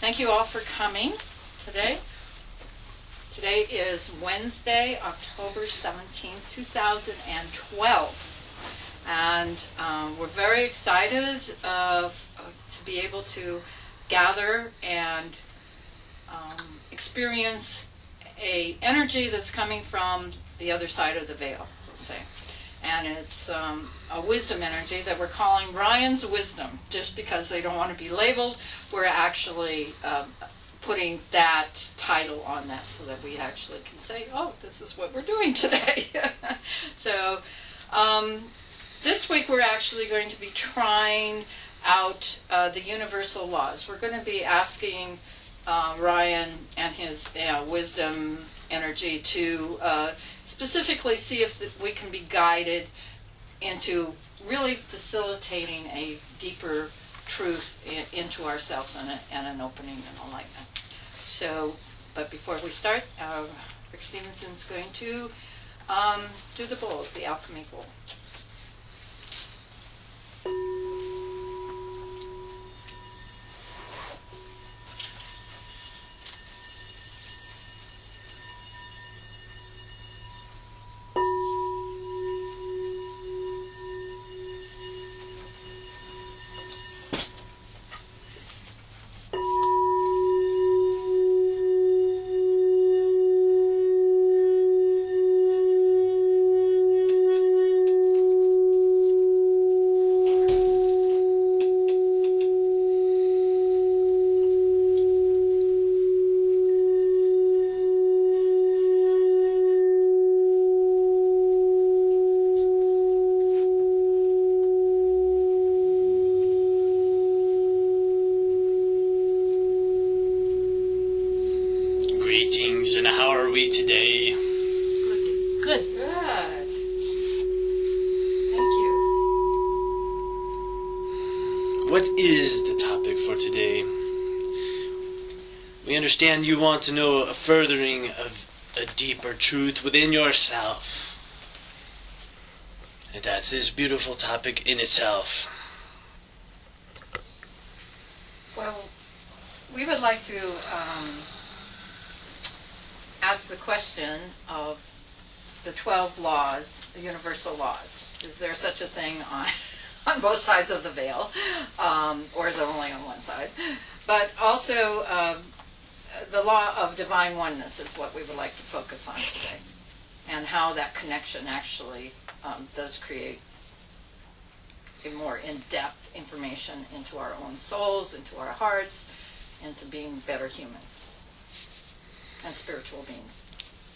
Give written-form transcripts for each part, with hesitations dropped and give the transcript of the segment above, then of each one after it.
Thank you all for coming today. Today is Wednesday, October 17th, 2012. And we're very excited to be able to gather and experience a energy that's coming from the other side of the veil, we'll say. And it's a wisdom energy that we're calling Ryan's Wisdom. Just because they don't want to be labeled, we're actually putting that title on that so that we actually can say, oh, this is what we're doing today. So this week we're actually going to be trying out the universal laws. We're going to be asking Ryan and his wisdom energy to specifically see if we can be guided into really facilitating a deeper truth into ourselves and an opening and enlightenment. So, but before we start, Rick Stevenson's going to do the bowls, the alchemy bowl. And how are we today? Good. Thank you. What is the topic for today? We understand you want to know a furthering of a deeper truth within yourself. And that's this beautiful topic in itself. Well, we would like to ask the question of the 12 laws, the universal laws. Is there such a thing on both sides of the veil, or is it only on one side? But also, the law of divine oneness is what we would like to focus on today, and how that connection actually does create a more in-depth information into our own souls, into our hearts, into being better humans and spiritual beings.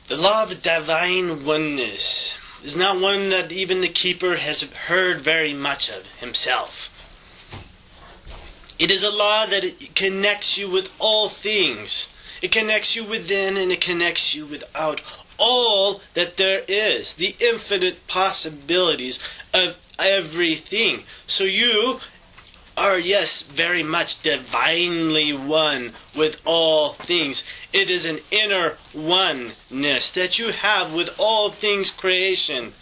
The law of divine oneness is not one that even the keeper has heard very much of himself. It is a law that it connects you with all things. It connects you within and it connects you without all that there is. The infinite possibilities of everything. So you are, yes, very much divinely one with all things. It is an inner oneness that you have with all things creation.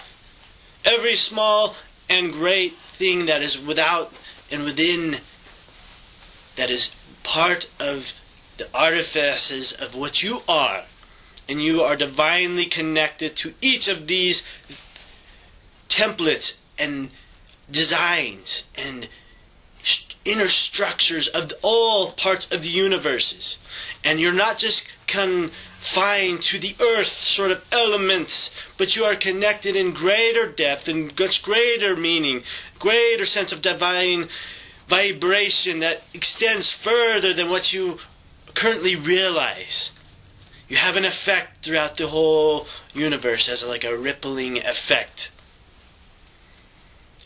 Every small and great thing that is without and within, that is part of the artifices of what you are. And you are divinely connected to each of these templates and designs and inner structures of all parts of the universes. And you're not just confined to the earth sort of elements, but you are connected in greater depth and much greater meaning, greater sense of divine vibration that extends further than what you currently realize. You have an effect throughout the whole universe as like a rippling effect.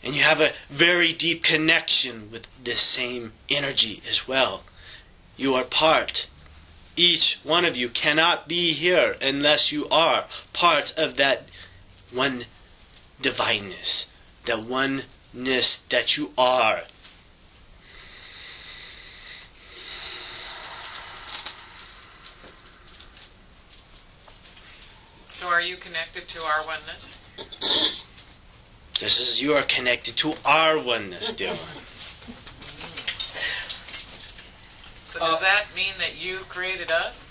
And you have a very deep connection with this same energy as well. You are part. Each one of you cannot be here unless you are part of that one divineness, the oneness that you are. So are you connected to our oneness? Just as you are connected to our oneness, dear one. So does that mean that you created us?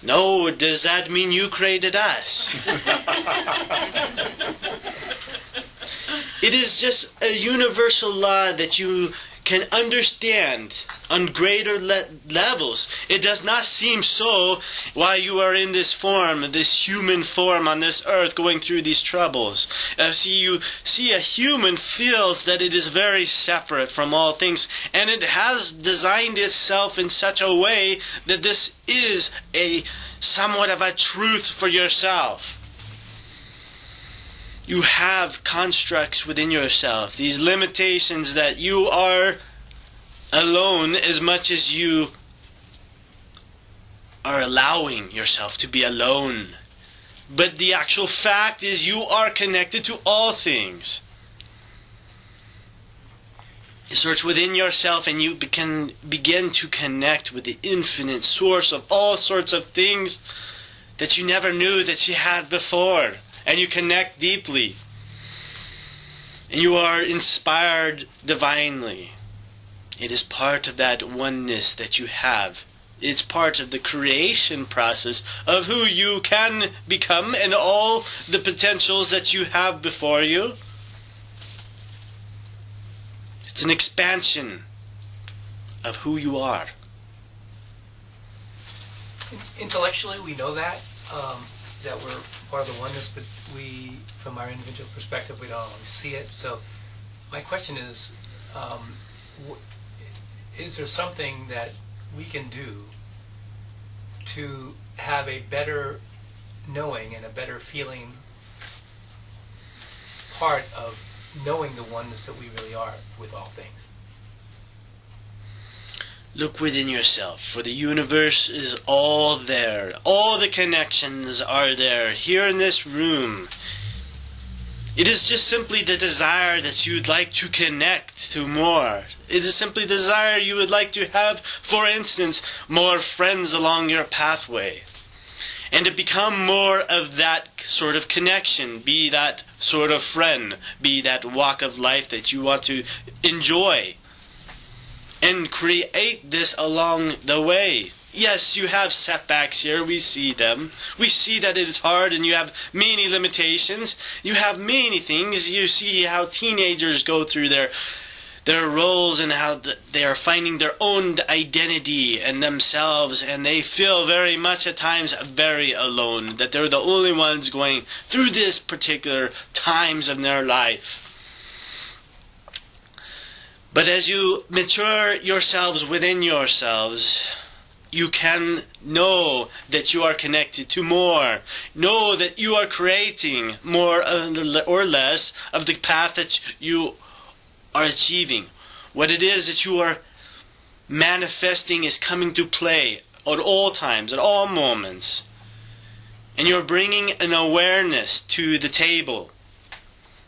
No, does that mean you created us? It is just a universal law that you can understand on greater levels. It does not seem so while you are in this form, this human form on this earth, going through these troubles. You see, a human feels that it is very separate from all things, and it has designed itself in such a way that this is a somewhat of a truth for yourself. You have constructs within yourself, these limitations that you are alone as much as you are allowing yourself to be alone. But the actual fact is you are connected to all things. You search within yourself and you can begin to connect with the infinite source of all sorts of things that you never knew that you had before. And you connect deeply. And you are inspired divinely. It is part of that oneness that you have. It's part of the creation process of who you can become and all the potentials that you have before you. It's an expansion of who you are. Intellectually, we know that we're part of the oneness, but we, from our individual perspective, we don't always see it. So my question is there something that we can do to have a better knowing and a better feeling part of knowing the oneness that we really are with all things? Look within yourself, for the universe is all there. All the connections are there, here in this room. It is just simply the desire that you'd like to connect to more. It is simply the desire you would like to have, for instance, more friends along your pathway. And to become more of that sort of connection, be that sort of friend, be that walk of life that you want to enjoy. And create this along the way. Yes, you have setbacks here. We see them. We see that it is hard and you have many limitations. You have many things. You see how teenagers go through their roles and how they are finding their own identity and themselves. And they feel very much at times very alone. That they're the only ones going through this particular times of their life. But as you mature yourselves within yourselves, you can know that you are connected to more. Know that you are creating more or less of the path that you are achieving. What it is that you are manifesting is coming to play at all times, at all moments. And you're bringing an awareness to the table.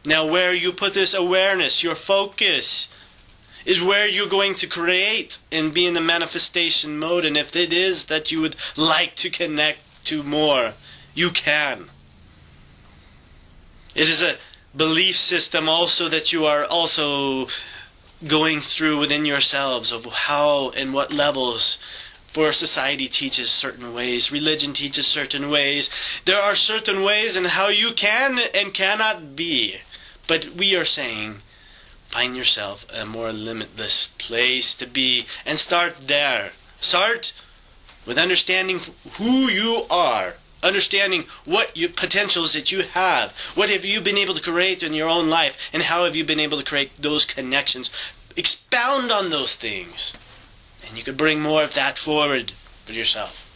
Now where you put this awareness, your focus, is where you're going to create and be in the manifestation mode. And if it is that you would like to connect to more, you can. It is a belief system also that you are also going through within yourselves of how and what levels. For society teaches certain ways, religion teaches certain ways. There are certain ways in how you can and cannot be. But we are saying, find yourself a more limitless place to be and start there. Start with understanding who you are. Understanding what potentials that you have. What have you been able to create in your own life and how have you been able to create those connections. Expound on those things. And you could bring more of that forward for yourself.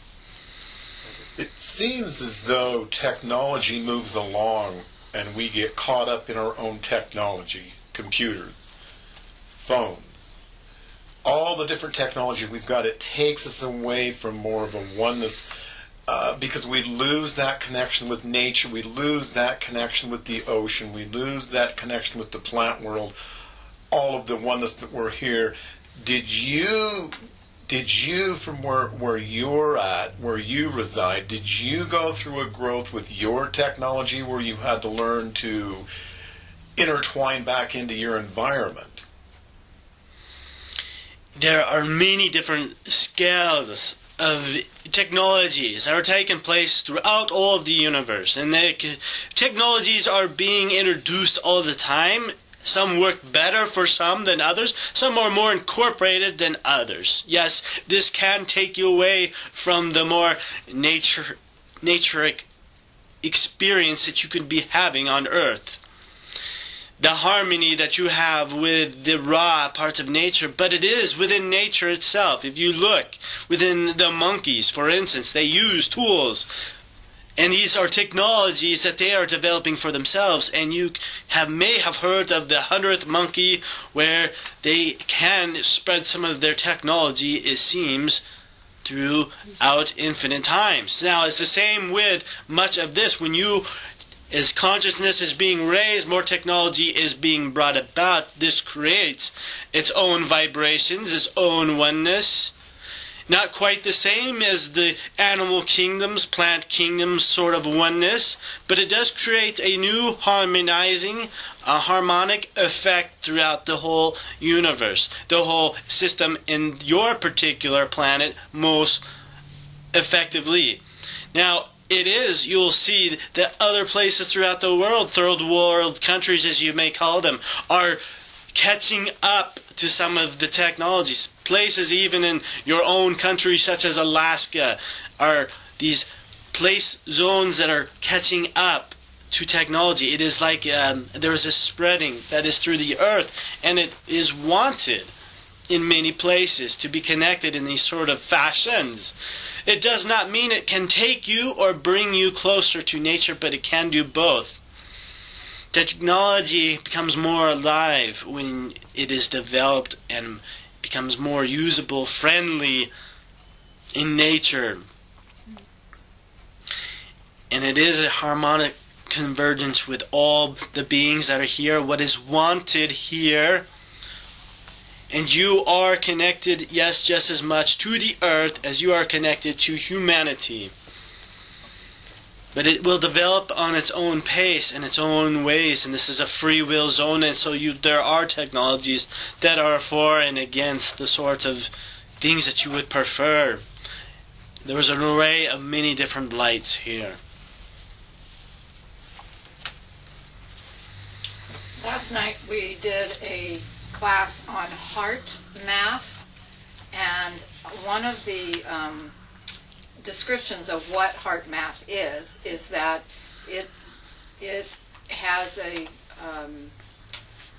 It seems as though technology moves along and we get caught up in our own technology. Computers, phones, all the different technology we've got, it takes us away from more of a oneness because we lose that connection with nature, we lose that connection with the ocean, we lose that connection with the plant world, all of the oneness that we're here. Did you from where you're at, where you reside, did you go through a growth with your technology where you had to learn to intertwine back into your environment? there are many different scales of technologies that are taking place throughout all of the universe, and technologies are being introduced all the time. Some work better for some than others. Some are more incorporated than others. Yes, this can take you away from the more naturic experience that you could be having on Earth. The harmony that you have with the raw parts of nature, but it is within nature itself. If you look within the monkeys, for instance, they use tools, and these are technologies that they are developing for themselves. And you may have heard of the 100th monkey, where they can spread some of their technology, it seems, throughout infinite times. Now, it's the same with much of this. As consciousness is being raised, more technology is being brought about. This creates its own vibrations, its own oneness. Not quite the same as the animal kingdoms, plant kingdoms sort of oneness, but it does create a new harmonic effect throughout the whole universe, the whole system in your particular planet most effectively. Now, you'll see that other places throughout the world, third world countries as you may call them, are catching up to some of the technologies. Places even in your own country, such as Alaska, are these place zones that are catching up to technology. It is like there is a spreading that is through the earth, and it is wanted in many places to be connected in these sort of fashions. It does not mean it can take you or bring you closer to nature, but it can do both. Technology becomes more alive when it is developed and becomes more usable, friendly in nature. And it is a harmonic convergence with all the beings that are here, what is wanted here. And you are connected, yes, just as much to the earth as you are connected to humanity. But it will develop on its own pace and its own ways, and this is a free will zone, and so there are technologies that are for and against the sort of things that you would prefer. There is an array of many different lights here. Last night we did a class on heart math, and one of the descriptions of what heart math is that it has it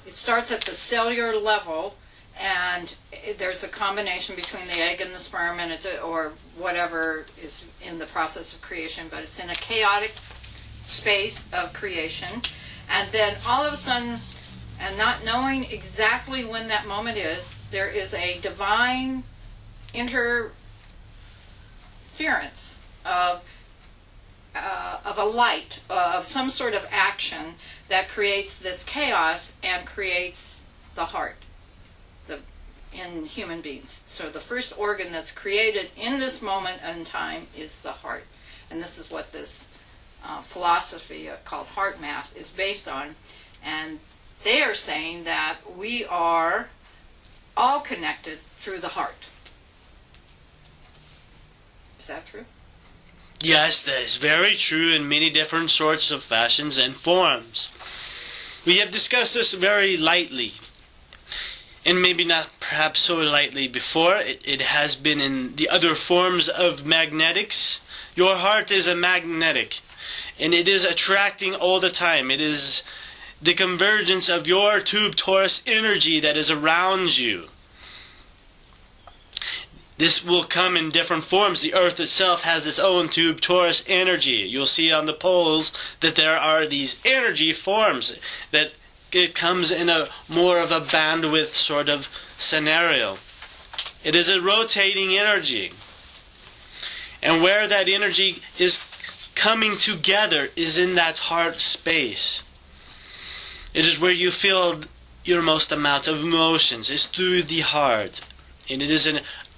starts at the cellular level, and there's a combination between the egg and the sperm, and or whatever is in the process of creation, but it's in a chaotic space of creation, and then all of a sudden, and not knowing exactly when that moment is, there is a divine interference of a light, of some sort of action that creates this chaos and creates the heart in human beings. So the first organ that's created in this moment in time is the heart. And this is what this philosophy called heart math is based on. And they are saying that we are all connected through the heart. Is that true? Yes, that is very true in many different sorts of fashions and forms. We have discussed this very lightly, and maybe not perhaps so lightly before. It has been in the other forms of magnetics. Your heart is a magnetic, and it is attracting all the time. It is the convergence of your tube torus energy that is around you. This will come in different forms. The earth itself has its own tube torus energy. You'll see on the poles that there are these energy forms, that it comes in a more of a bandwidth sort of scenario. It is a rotating energy. And where that energy is coming together is in that heart space. It is where you feel your most amount of emotions. It's through the heart. And it is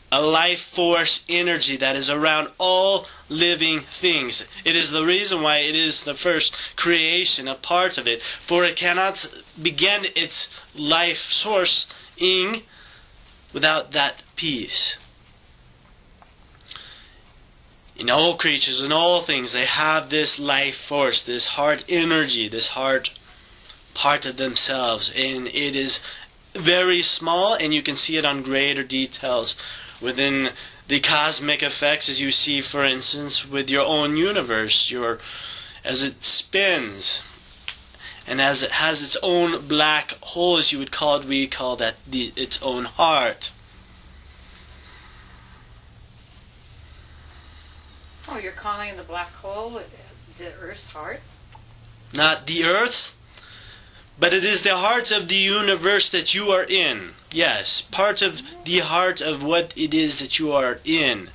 a life force energy that is around all living things. It is the reason why it is the first creation, a part of it. For it cannot begin its life sourcing without that peace. In all creatures, in all things, they have this life force, this heart energy, this heart part of themselves. And it is very small, and you can see it on greater details within the cosmic effects, as you see, for instance, with your own universe, as it spins. And as it has its own black holes, we call that its own heart. Oh, you're calling the black hole the Earth's heart? Not the Earth's, but it is the heart of the universe that you are in. Yes, part of the heart of what it is that you are in.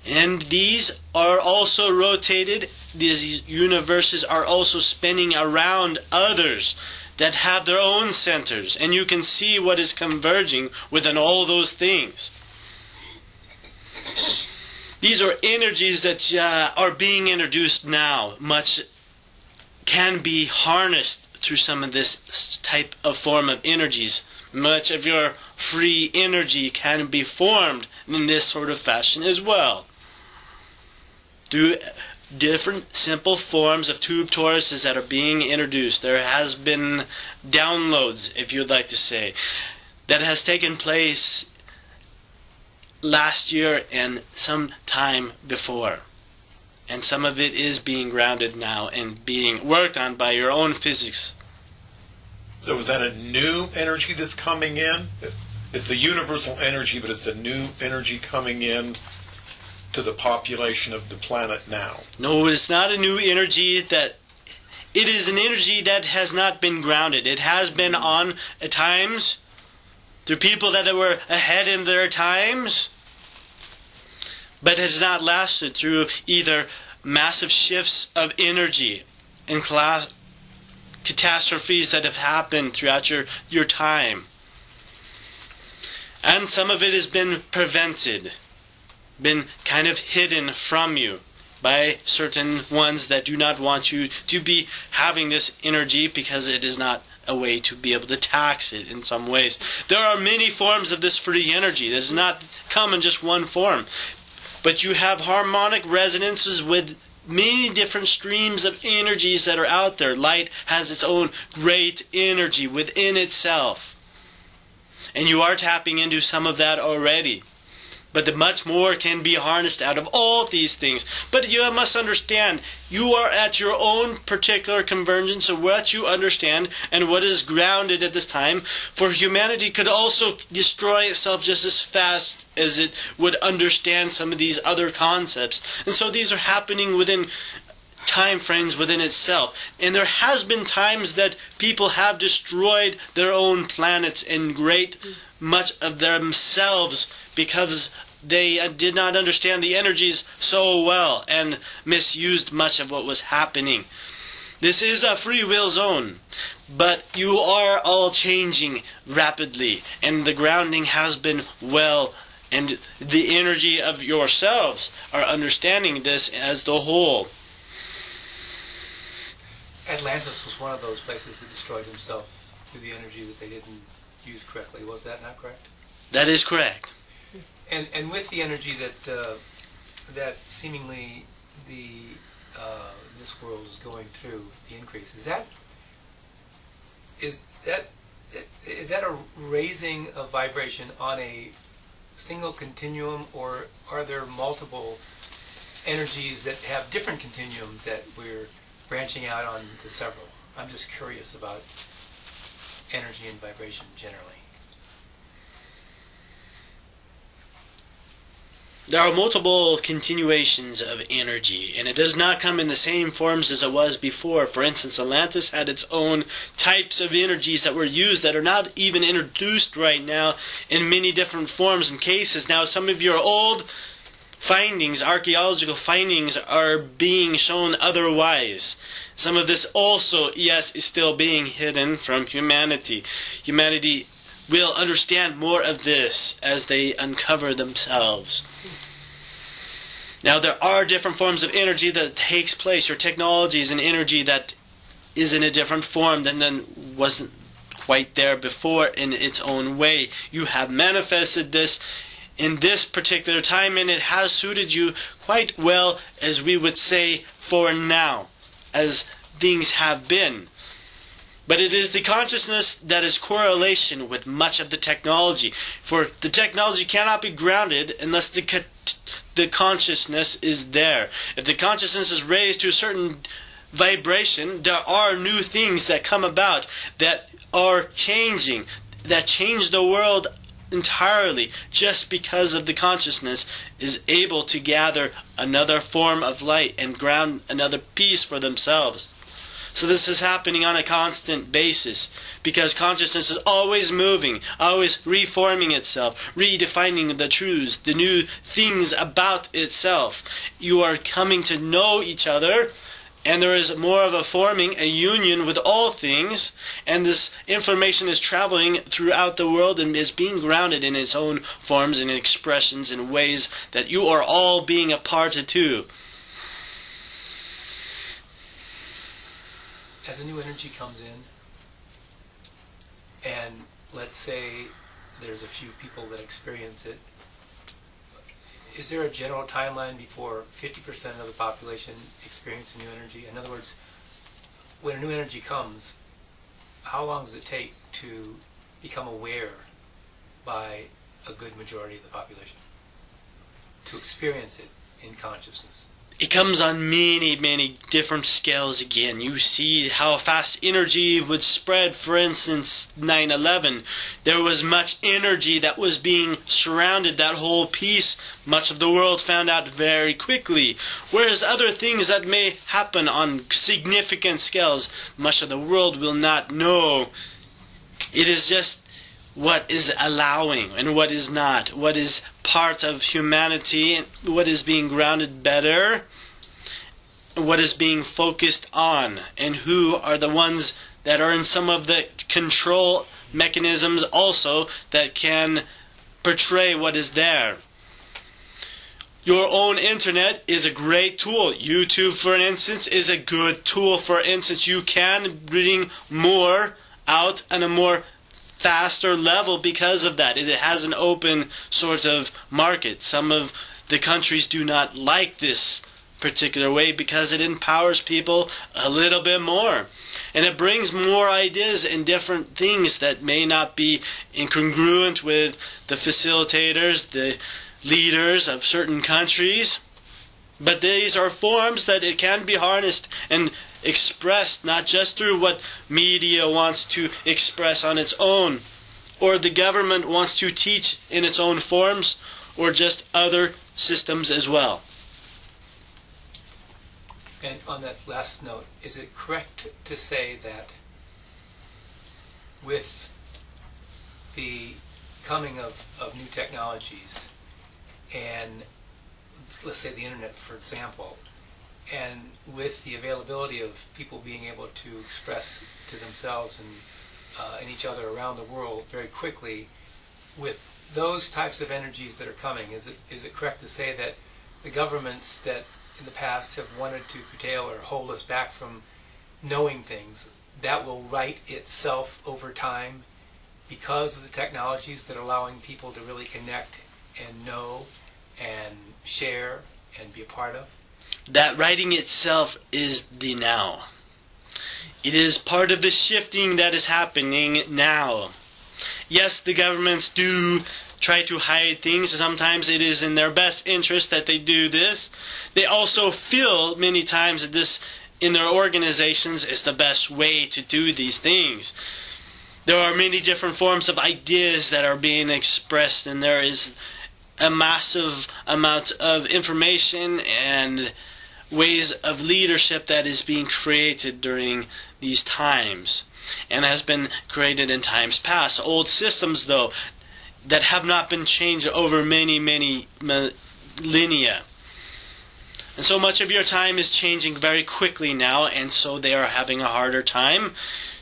And these are also rotated. These universes are also spinning around others that have their own centers. And you can see what is converging within all those things. These are energies that are being introduced now. Much can be harnessed through some of this type of form of energies. Much of your free energy can be formed in this sort of fashion as well. Through different simple forms of tube toruses that are being introduced. There has been downloads, if you'd like to say, that has taken place last year and some time before. And some of it is being grounded now and being worked on by your own physics. So is that a new energy that's coming in? It's the universal energy, but it's the new energy coming in to the population of the planet now. No, it's not a new energy. It is an energy that has not been grounded. It has been on at times through people that were ahead in their times, but has not lasted through either massive shifts of energy and catastrophes that have happened throughout your time. And some of it has been prevented, been kind of hidden from you by certain ones that do not want you to be having this energy because it is not a way to be able to tax it in some ways. There are many forms of this free energy. It does not come in just one form. But you have harmonic resonances with many different streams of energies that are out there. Light has its own great energy within itself. And you are tapping into some of that already. But much more can be harnessed out of all these things. But you must understand, you are at your own particular convergence of what you understand and what is grounded at this time. For humanity could also destroy itself just as fast as it would understand some of these other concepts. And so these are happening within time frames within itself. And there has been times that people have destroyed their own planets and great much of themselves because they did not understand the energies so well and misused much of what was happening. This is a free will zone, but you are all changing rapidly, and the grounding has been well, and the energy of yourselves are understanding this as the whole. Atlantis was one of those places that destroyed himself through the energy that they didn't use correctly. Was that not correct? That is correct. And with the energy that seemingly this world is going through, the increase, is that a raising of vibration on a single continuum, or are there multiple energies that have different continuums that we're branching out on to several? I'm just curious about energy and vibration generally. There are multiple continuations of energy, and it does not come in the same forms as it was before. For instance, Atlantis had its own types of energies that were used that are not even introduced right now in many different forms and cases. Now, some of your old findings, archaeological findings, are being shown otherwise. Some of this also, yes, is still being hidden from humanity. Humanity will understand more of this as they uncover themselves. Now, there are different forms of energy that takes place. Your technology is an energy that is in a different form than wasn't quite there before in its own way. You have manifested this in this particular time, and it has suited you quite well, as we would say, for now, as things have been. But it is the consciousness that is correlation with much of the technology. For the technology cannot be grounded unless the consciousness is there. If the consciousness is raised to a certain vibration, there are new things that come about that are changing, that change the world entirely, just because of the consciousness is able to gather another form of light and ground another piece for themselves. So this is happening on a constant basis, because consciousness is always moving, always reforming itself, redefining the truths, the new things about itself. You are coming to know each other, and there is more of a forming, a union with all things, and this information is traveling throughout the world and is being grounded in its own forms and expressions in ways that you are all being a part of too. As a new energy comes in, and let's say there's a few people that experience it, is there a general timeline before 50% of the population experience a new energy? In other words, when a new energy comes, how long does it take to become aware by a good majority of the population, to experience it in consciousness? It comes on many, many different scales again. You see how fast energy would spread. For instance, 9/11, there was much energy that was being surrounded, that whole piece. Much of the world found out very quickly. Whereas other things that may happen on significant scales, much of the world will not know. It is just what is allowing and what is not, what is part of humanity, and what is being grounded better, what is being focused on, and who are the ones that are in some of the control mechanisms also that can portray what is there. Your own internet is a great tool. YouTube, for instance, is a good tool. For instance, you can bring more out on a more faster level because of that. It has an open sort of market. Some of the countries do not like this particular way because it empowers people a little bit more. And it brings more ideas and different things that may not be incongruent with the facilitators, the leaders of certain countries. But these are forms that it can be harnessed and expressed not just through what media wants to express on its own, or the government wants to teach in its own forms, or just other systems as well. And on that last note, is it correct to say that with the coming of new technologies, and let's say the internet, for example, and with the availability of people being able to express to themselves and each other around the world very quickly, with those types of energies that are coming, is it correct to say that the governments that in the past have wanted to curtail or hold us back from knowing things, that will right itself over time because of the technologies that are allowing people to really connect and know and share and be a part of? That writing itself is the now. It is part of the shifting that is happening now. Yes, the governments do try to hide things. Sometimes it is in their best interest that they do this. They also feel many times that this in their organizations is the best way to do these things. There are many different forms of ideas that are being expressed, and there is a massive amount of information and ways of leadership that is being created during these times and has been created in times past. Old systems, though, that have not been changed over many, many millennia. And so much of your time is changing very quickly now, and so they are having a harder time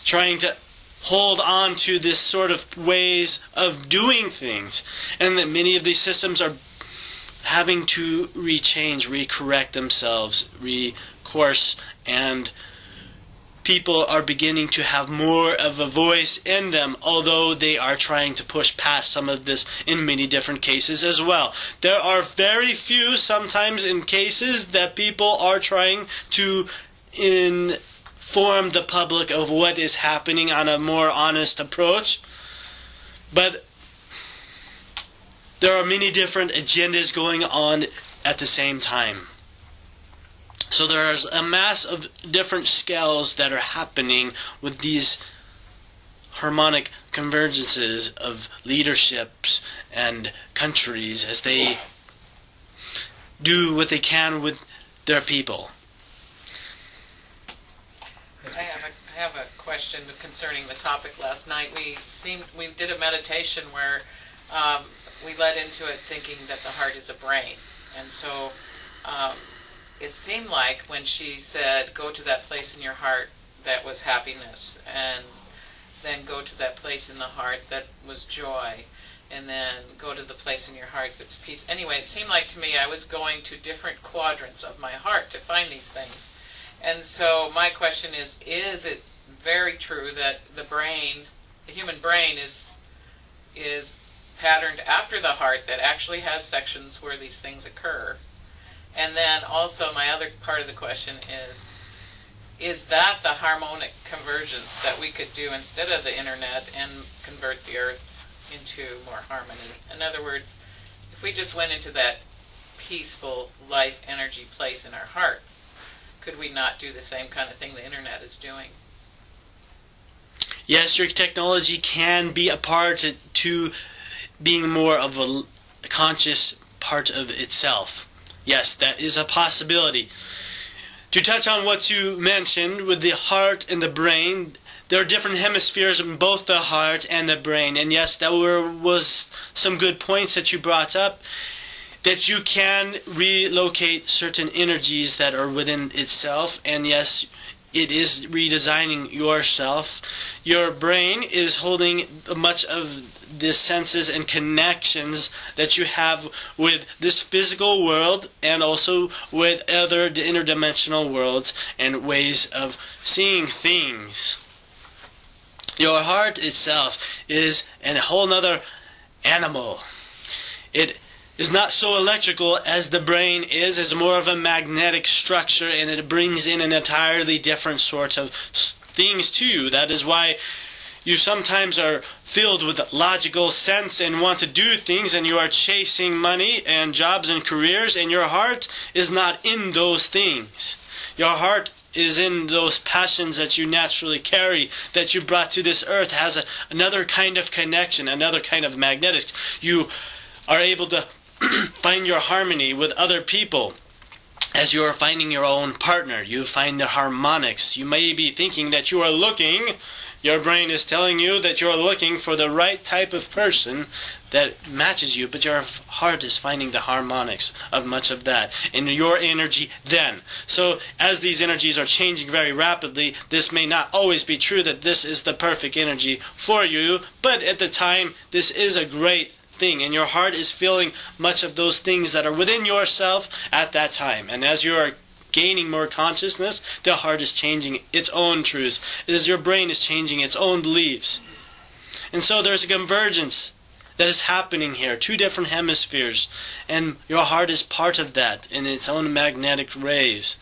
trying to hold on to this sort of ways of doing things. And that many of these systems are having to rechange, recorrect themselves, recourse, and people are beginning to have more of a voice in them, although they are trying to push past some of this in many different cases as well. There are very few sometimes in cases that people are trying to inform the public of what is happening on a more honest approach. But there are many different agendas going on at the same time. So there's a mass of different scales that are happening with these harmonic convergences of leaderships and countries as they do what they can with their people. I have a question concerning the topic. Last night we did a meditation where we led into it thinking that the heart is a brain, and so it seemed like when she said, "Go to that place in your heart that was happiness," and then go to that place in the heart that was joy, and then go to the place in your heart that's peace. Anyway, it seemed like to me I was going to different quadrants of my heart to find these things. And so my question is it very true that the human brain is patterned after the heart that actually has sections where these things occur? And then also my other part of the question is that the harmonic convergence that we could do instead of the internet and convert the earth into more harmony? In other words, if we just went into that peaceful life energy place in our hearts, could we not do the same kind of thing the internet is doing? Yes, your technology can be a part to being more of a conscious part of itself. Yes, that is a possibility. To touch on what you mentioned with the heart and the brain, there are different hemispheres in both the heart and the brain. And yes, that was some good points that you brought up, that you can relocate certain energies that are within itself. And yes, it is redesigning yourself. Your brain is holding much of the senses and connections that you have with this physical world and also with other interdimensional worlds and ways of seeing things. Your heart itself is a whole nother animal. It is not so electrical as the brain is. It's more of a magnetic structure, and it brings in an entirely different sort of things to you. That is why you sometimes are filled with logical sense and want to do things, and you are chasing money and jobs and careers, and your heart is not in those things. Your heart is in those passions that you naturally carry, that you brought to this earth, has another kind of connection, another kind of magnetic. You are able to find your harmony with other people. As you are finding your own partner, you find the harmonics. You may be thinking that you are looking, your brain is telling you that you are looking for the right type of person that matches you, but your heart is finding the harmonics of much of that in your energy then. So as these energies are changing very rapidly, this may not always be true that this is the perfect energy for you, but at the time this is a great thing, and your heart is feeling much of those things that are within yourself at that time. And as you are gaining more consciousness, the heart is changing its own truths, as your brain is changing its own beliefs. And so there's a convergence that is happening here, two different hemispheres, and your heart is part of that in its own magnetic rays.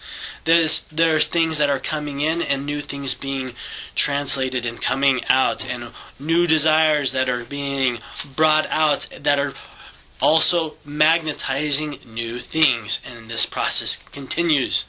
There's things that are coming in and new things being translated and coming out, and new desires that are being brought out that are also magnetizing new things, and this process continues.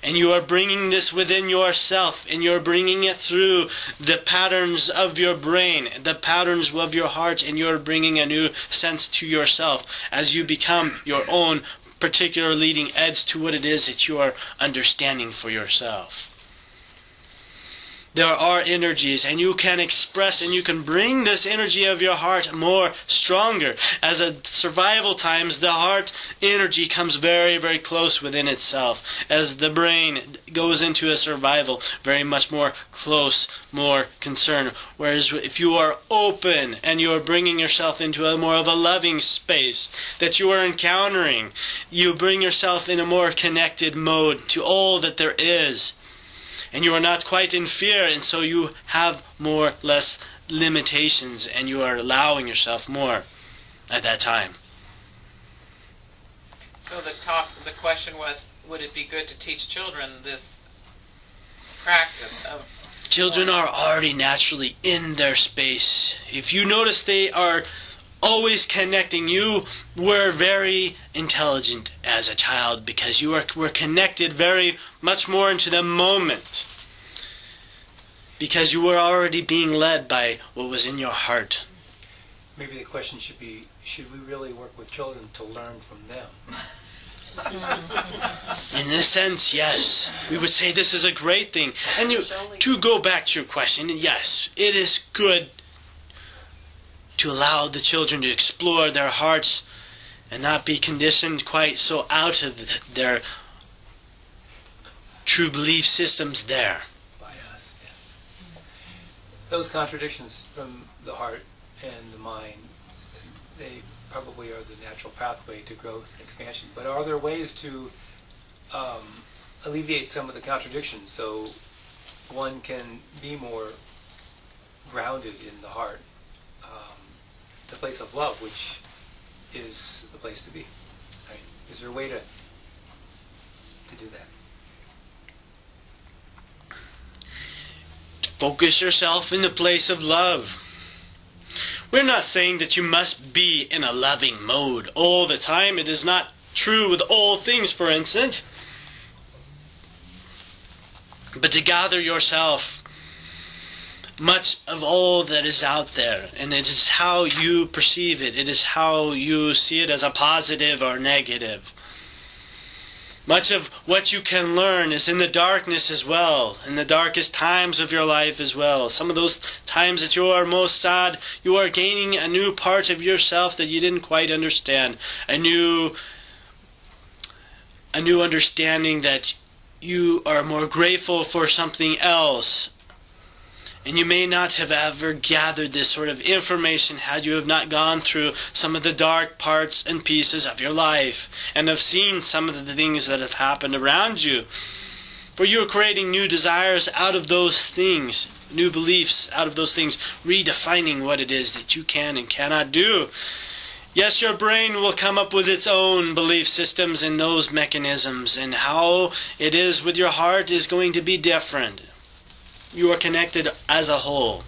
And you are bringing this within yourself, and you're bringing it through the patterns of your brain, the patterns of your heart, and you're bringing a new sense to yourself as you become your own particular leading edge to what it is that you are understanding for yourself. There are energies, and you can express and you can bring this energy of your heart more stronger. As at survival times, the heart energy comes very, very close within itself. As the brain goes into a survival, very much more close, more concern. Whereas if you are open and you are bringing yourself into a more of a loving space that you are encountering, you bring yourself in a more connected mode to all that there is. And you are not quite in fear, and so you have less limitations, and you are allowing yourself more at that time. So the question was, would it be good to teach children this practice of... Children are already naturally in their space. If you notice, they are always connecting. You were very intelligent as a child because you were connected very much more into the moment. Because you were already being led by what was in your heart. Maybe the question should be, should we really work with children to learn from them? In a sense, yes. We would say this is a great thing. And to go back to your question, yes, it is good to allow the children to explore their hearts and not be conditioned quite so out of their true belief systems there. By us, yes. Those contradictions from the heart and the mind, they probably are the natural pathway to growth and expansion. But are there ways to alleviate some of the contradictions so one can be more grounded in the heart, the place of love, which is the place to be? Right? Is there a way to do that? Focus yourself in the place of love. We're not saying that you must be in a loving mode all the time. It is not true with all things, for instance. But to gather yourself much of all that is out there, and it is how you perceive it. It is how you see it as a positive or negative. Much of what you can learn is in the darkness as well, in the darkest times of your life as well. Some of those times that you are most sad, you are gaining a new part of yourself that you didn't quite understand. A new understanding that you are more grateful for something else. And you may not have ever gathered this sort of information had you have not gone through some of the dark parts and pieces of your life and have seen some of the things that have happened around you. For you are creating new desires out of those things, new beliefs out of those things, redefining what it is that you can and cannot do. Yes, your brain will come up with its own belief systems and those mechanisms, and how it is with your heart is going to be different. You are connected as a whole.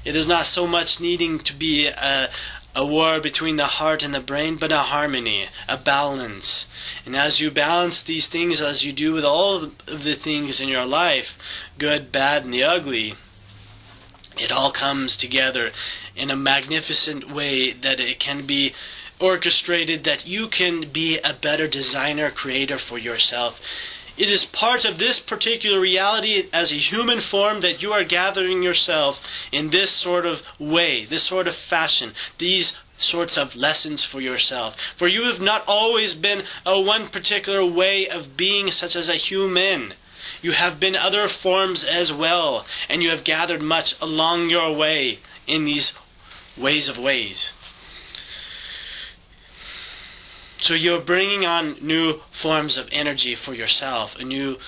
It is not so much needing to be a war between the heart and the brain, but a harmony, a balance. And as you balance these things, as you do with all of the things in your life, good, bad, and the ugly, it all comes together in a magnificent way that it can be orchestrated, that you can be a better designer, creator for yourself. It is part of this particular reality as a human form that you are gathering yourself in this sort of way, this sort of fashion, these sorts of lessons for yourself. For you have not always been a one particular way of being, such as a human. You have been other forms as well, and you have gathered much along your way in these ways of ways. So you're bringing on new forms of energy for yourself, a new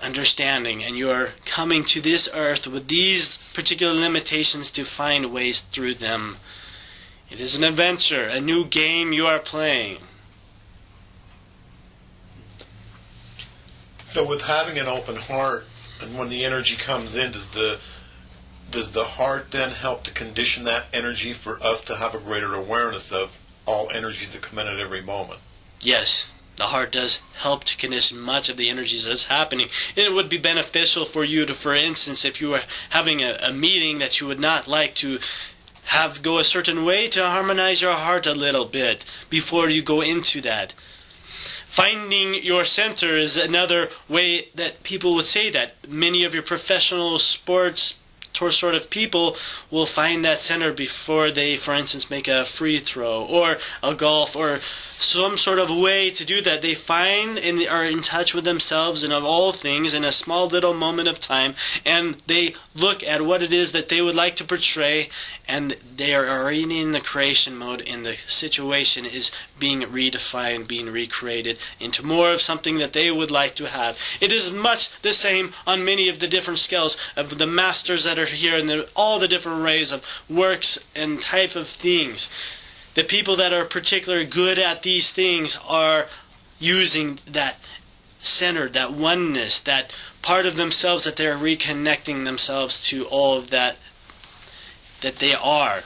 understanding, and you're coming to this earth with these particular limitations to find ways through them. It is an adventure, a new game you are playing. So with having an open heart, and when the energy comes in, does the heart then help to condition that energy for us to have a greater awareness of all energies that come in at every moment? Yes, the heart does help to condition much of the energies that's happening. It would be beneficial for you to, for instance, if you were having a meeting that you would not like to have go a certain way, to harmonize your heart a little bit before you go into that. Finding your center is another way that people would say that. Many of your professional sports sort of people will find that center before they, for instance, make a free throw or a golf or some sort of way to do that. They find and are in touch with themselves and of all things in a small little moment of time, and they look at what it is that they would like to portray, and they are already in the creation mode, and the situation is being redefined, being recreated into more of something that they would like to have. It is much the same on many of the different scales of the masters that are here and all the different arrays of works and type of things. The people that are particularly good at these things are using that center, that oneness, that part of themselves that they're reconnecting themselves to all of that they are.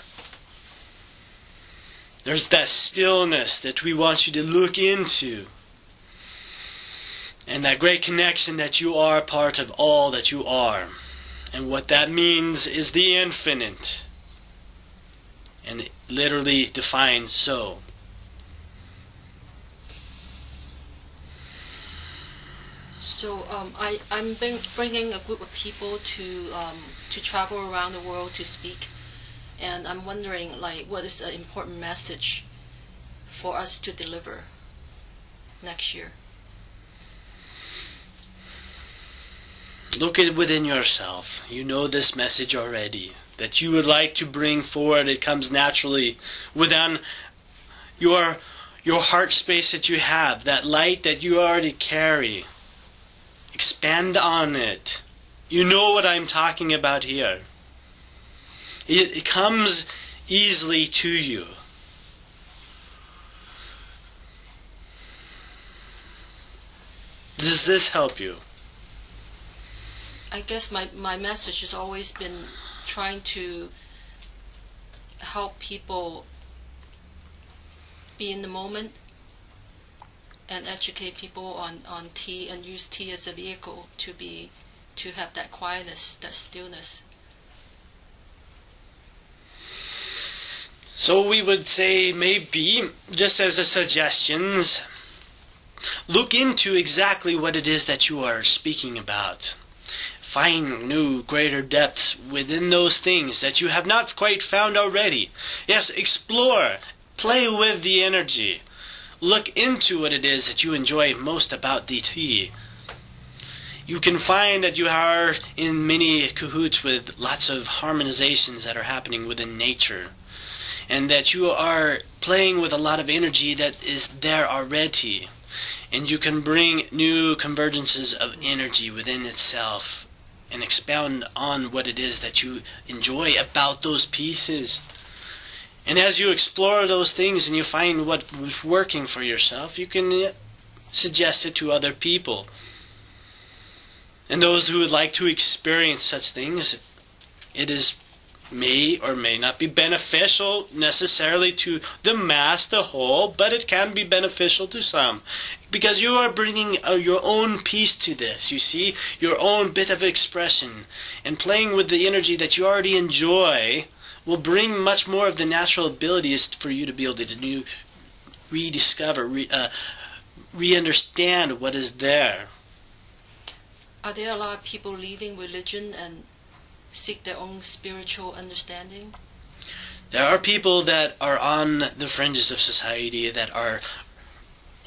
There's that stillness that we want you to look into. And that great connection that you are part of all that you are. And what that means is the infinite. And it literally defined so. So I'm bringing a group of people to travel around the world to speak, and I'm wondering, like, what is an important message for us to deliver next year? Look at within yourself. You know this message already that you would like to bring forward. It comes naturally within your heart space that you have, that light that you already carry. Expand on it. You know what I'm talking about here. It comes easily to you. Does this help you? I guess my message has always been trying to help people be in the moment and educate people on tea, and use tea as a vehicle to have that quietness, that stillness. So we would say, maybe, just as a suggestions, look into exactly what it is that you are speaking about. Find new, greater depths within those things that you have not quite found already. Yes, explore. Play with the energy. Look into what it is that you enjoy most about the tea. You can find that you are in many cahoots with lots of harmonizations that are happening within nature. And that you are playing with a lot of energy that is there already. And you can bring new convergences of energy within itself and expound on what it is that you enjoy about those pieces. And as you explore those things and you find what was working for yourself, you can suggest it to other people. And those who would like to experience such things, it may or may not be beneficial necessarily to the mass, the whole, but it can be beneficial to some. Because you are bringing your own piece to this, you see, your own bit of expression. And playing with the energy that you already enjoy will bring much more of the natural abilities for you to be able to rediscover, re-understand what is there. Are there a lot of people leaving religion and seek their own spiritual understanding? There are people that are on the fringes of society that are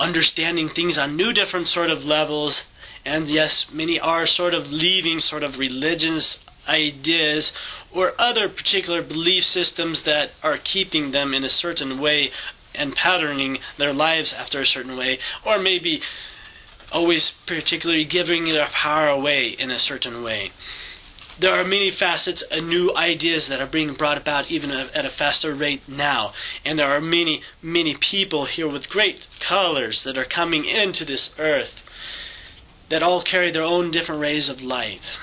understanding things on new different sort of levels, and yes, many are sort of leaving sort of religions, ideas, or other particular belief systems that are keeping them in a certain way and patterning their lives after a certain way, or maybe always particularly giving their power away in a certain way. There are many facets and new ideas that are being brought about even at a faster rate now. And there are many, many people here with great colors that are coming into this earth that all carry their own different rays of light.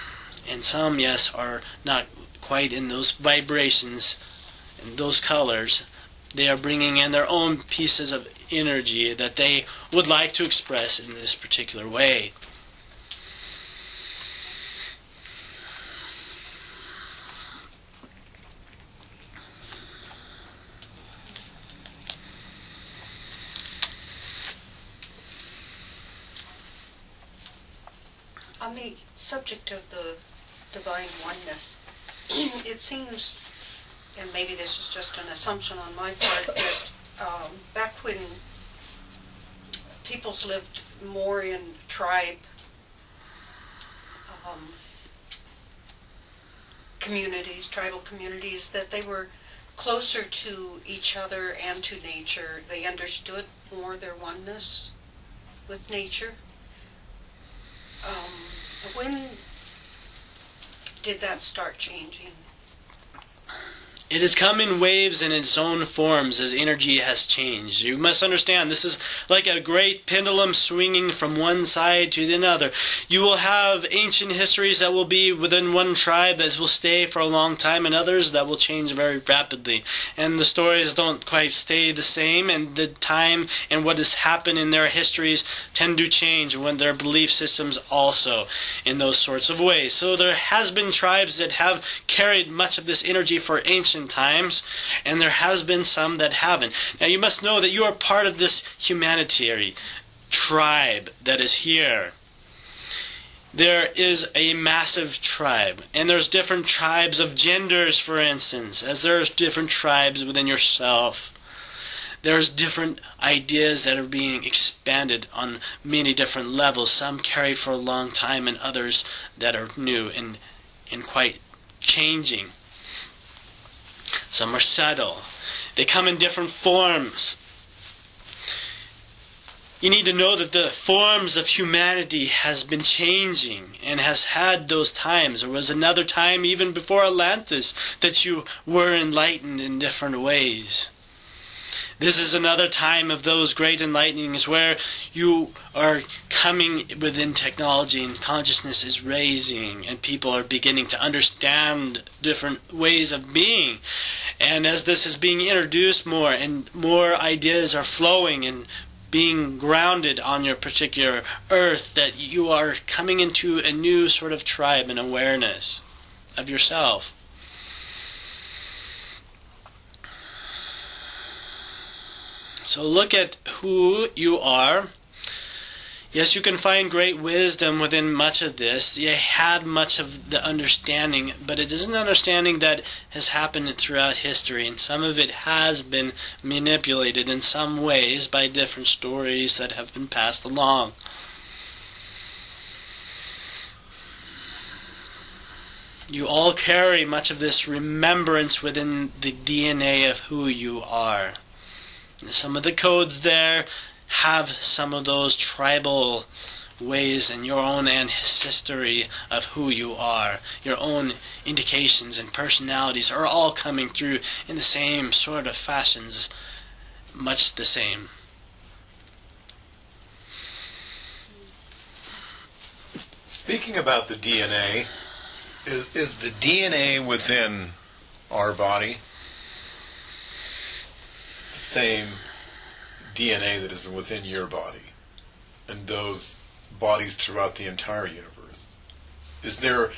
And some, yes, are not quite in those vibrations and those colors. They are bringing in their own pieces of energy that they would like to express in this particular way. On the subject of the divine oneness, it seems, and maybe this is just an assumption on my part, that back when peoples lived more in tribe communities, tribal communities, that they were closer to each other and to nature. They understood more their oneness with nature. When did that start changing? It has come in waves and in its own forms as energy has changed. You must understand, this is like a great pendulum swinging from one side to another. You will have ancient histories that will be within one tribe that will stay for a long time, and others that will change very rapidly. And the stories don't quite stay the same, and the time and what has happened in their histories tend to change when their belief systems also in those sorts of ways. So there has been tribes that have carried much of this energy for ancient times, and there has been some that haven't. Now you must know that you are part of this humanitarian tribe that is here. There is a massive tribe, and there's different tribes of genders, for instance, as there's different tribes within yourself. There's different ideas that are being expanded on many different levels. Some carry for a long time, and others that are new and quite changing. Some are subtle. They come in different forms. You need to know that the forms of humanity has been changing and has had those times. There was another time even before Atlantis that you were enlightened in different ways. This is another time of those great enlightenings where you are coming within technology and consciousness is raising and people are beginning to understand different ways of being. And as this is being introduced more and more ideas are flowing and being grounded on your particular earth, that you are coming into a new sort of tribe and awareness of yourself. So look at who you are. Yes, you can find great wisdom within much of this. You had much of the understanding, but it is an understanding that has happened throughout history, and some of it has been manipulated in some ways by different stories that have been passed along. You all carry much of this remembrance within the DNA of who you are. Some of the codes there have some of those tribal ways in your own ancestry of who you are. Your own indications and personalities are all coming through in the same sort of fashions, much the same. Speaking about the DNA, is the DNA within our body the same DNA that is within your body and those bodies throughout the entire universe? Is there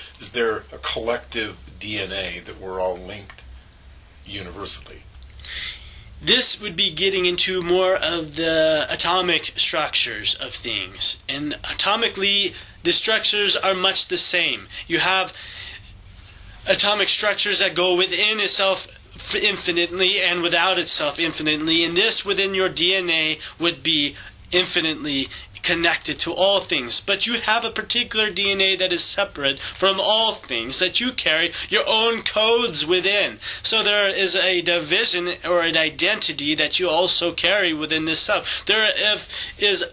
a collective DNA that we're all linked universally? This would be getting into more of the atomic structures of things. And atomically, the structures are much the same. You have atomic structures that go within itself infinitely and without itself infinitely, and this within your DNA would be infinitely connected to all things. But you have a particular DNA that is separate from all things, that you carry your own codes within. So there is a division or an identity that you also carry within this self. There is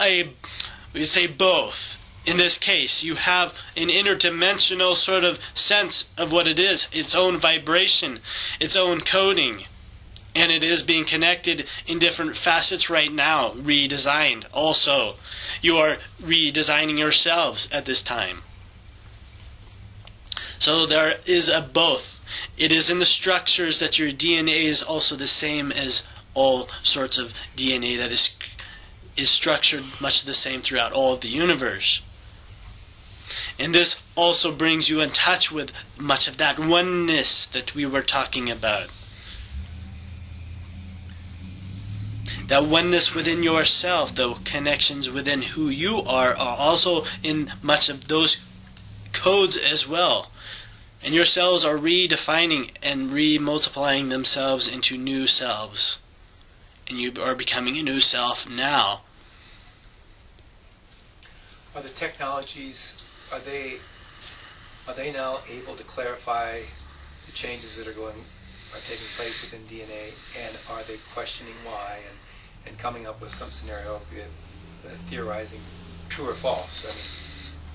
we say both. In this case, you have an interdimensional sort of sense of what it is, its own vibration, its own coding. And it is being connected in different facets right now, redesigned also. You are redesigning yourselves at this time. So there is a both. It is in the structures that your DNA is also the same as all sorts of DNA that is structured much the same throughout all of the universe. And this also brings you in touch with much of that oneness that we were talking about. That oneness within yourself, the connections within who you are also in much of those codes as well. And your cells are redefining and remultiplying themselves into new selves. And you are becoming a new self now. Are the technologies, are they now able to clarify the changes that are taking place within DNA, and are they questioning why and coming up with some scenario, theorizing true or false? I mean,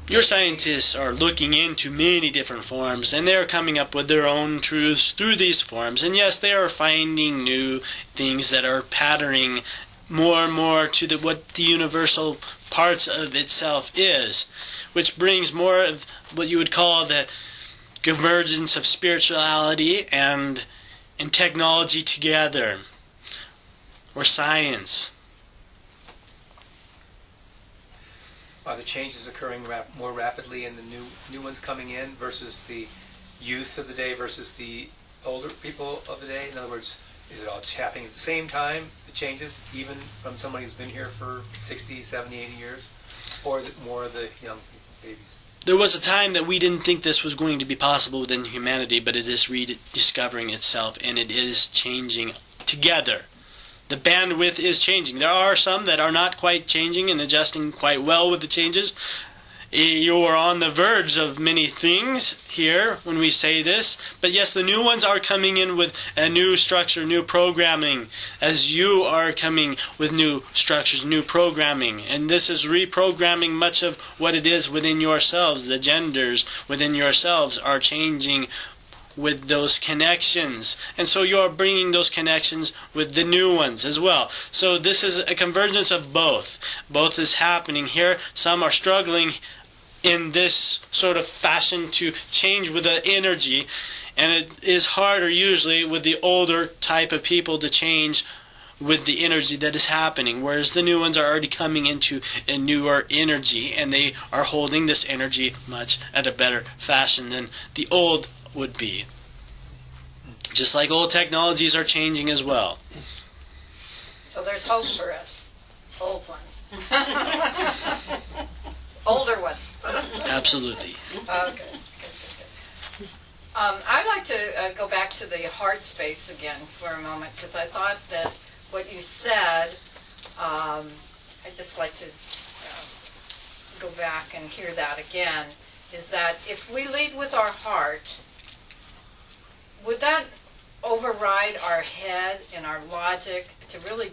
your scientists are looking into many different forms, and they are coming up with their own truths through these forms. And yes, they are finding new things that are patterning more and more to what the universal parts of itself is, which brings more of what you would call the convergence of spirituality and technology together, or science. Are the changes occurring more rapidly in the new ones coming in versus the youth of the day versus the older people of the day? In other words, is it all happening at the same time, the changes, even from somebody who's been here for 60, 70, 80 years? Or is it more the young babies? There was a time that we didn't think this was going to be possible within humanity, but it is rediscovering itself, and it is changing together. The bandwidth is changing. There are some that are not quite changing and adjusting quite well with the changes. You are on the verge of many things here when we say this. But yes, the new ones are coming in with a new structure, new programming, as you are coming with new structures, new programming. And this is reprogramming much of what it is within yourselves. The genders within yourselves are changing with those connections, and so you're bringing those connections with the new ones as well. So this is a convergence of both. Both is happening here. Some are struggling in this sort of fashion to change with the energy, and it is harder usually with the older type of people to change with the energy that is happening, whereas the new ones are already coming into a newer energy, and they are holding this energy much at a better fashion than the old would be. Just like old technologies are changing as well. So there's hope for us, old ones. Older ones. Absolutely. Okay. Good. I'd like to go back to the heart space again for a moment, because I thought that what you said, I'd just like to go back and hear that again, is that if we lead with our heart, would that override our head and our logic to really